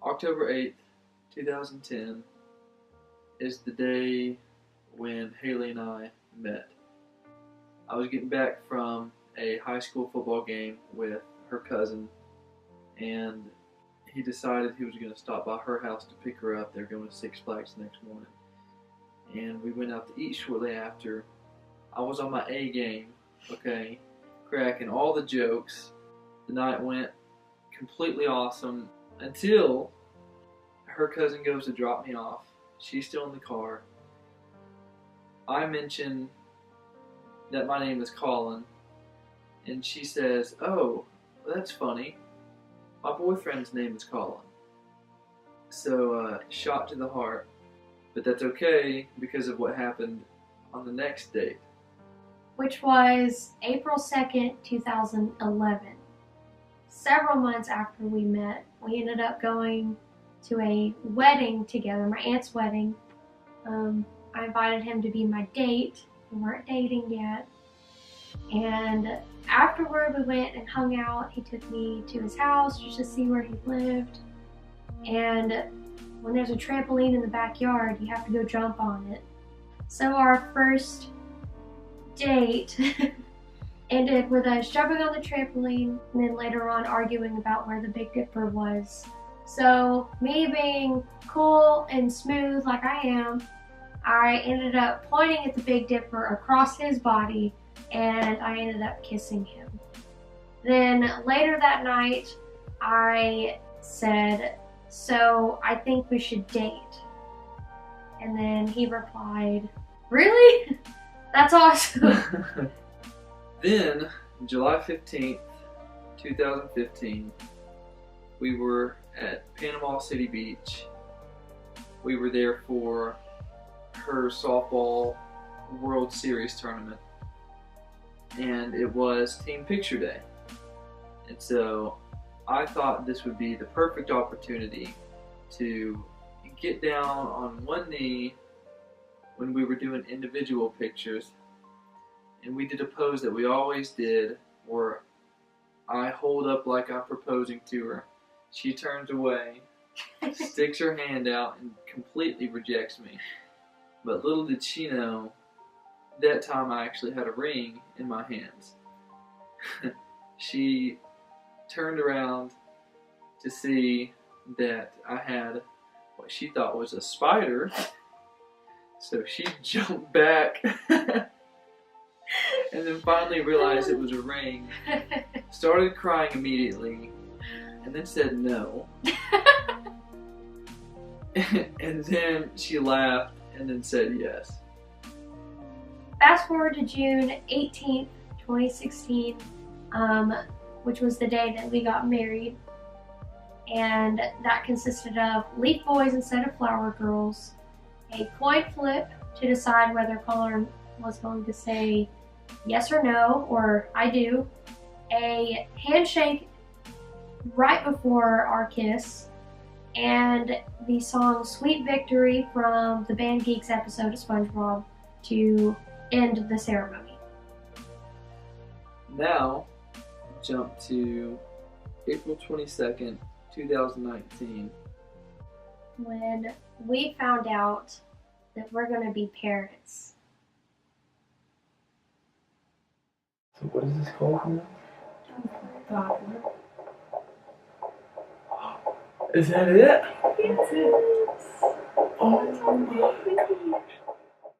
October 8th, 2010 is the day when Haley and I met. I was getting back from a high school football game with her cousin, and he decided he was going to stop by her house to pick her up. They're going to Six Flags the next morning. And we went out to eat shortly after. I was on my A game, okay, cracking all the jokes. The night went completely awesome until her cousin goes to drop me off. She's still in the car. I mention that my name is Colin, and she says, "Oh, that's funny. My boyfriend's name is Colin." So, shot to the heart. But that's okay because of what happened on the next date. Which was April 2nd, 2011. Several months after we met, we ended up going to a wedding together, my aunt's wedding. I invited him to be my date. We weren't dating yet. And afterward, we went and hung out. He took me to his house just to see where he lived. And when there's a trampoline in the backyard, you have to go jump on it. So our first date ended with us jumping on the trampoline and then later on arguing about where the Big Dipper was. So me being cool and smooth like I am, I ended up pointing at the Big Dipper across his body and I ended up kissing him. Then later that night, I said, "So I think we should date." And then he replied, "Really? That's awesome." Then, July 15th, 2015, we were at Panama City Beach. We were there for her softball World Series tournament. And it was Team Picture Day. And so I thought this would be the perfect opportunity to get down on one knee when we were doing individual pictures. And we did a pose that we always did where I hold up like I'm proposing to her. She turns away, sticks her hand out, and completely rejects me. But little did she know, that time I actually had a ring in my hands. She turned around to see that I had what she thought was a spider. So she jumped back and then finally realized it was a ring, started crying immediately, and then said no. And then she laughed and then said yes. Fast forward to June 18th, 2016, which was the day that we got married. And that consisted of Leaf Boys instead of Flower Girls, a coin flip to decide whether Colin was going to say yes or no, or I do, a handshake right before our kiss, and the song Sweet Victory from the Band Geeks episode of SpongeBob to end the ceremony. Now, jump to April 22nd, 2019. When we found out that we're going to be parents. So what is this called now? Toddler. Is that it? Yes. Oh my gosh.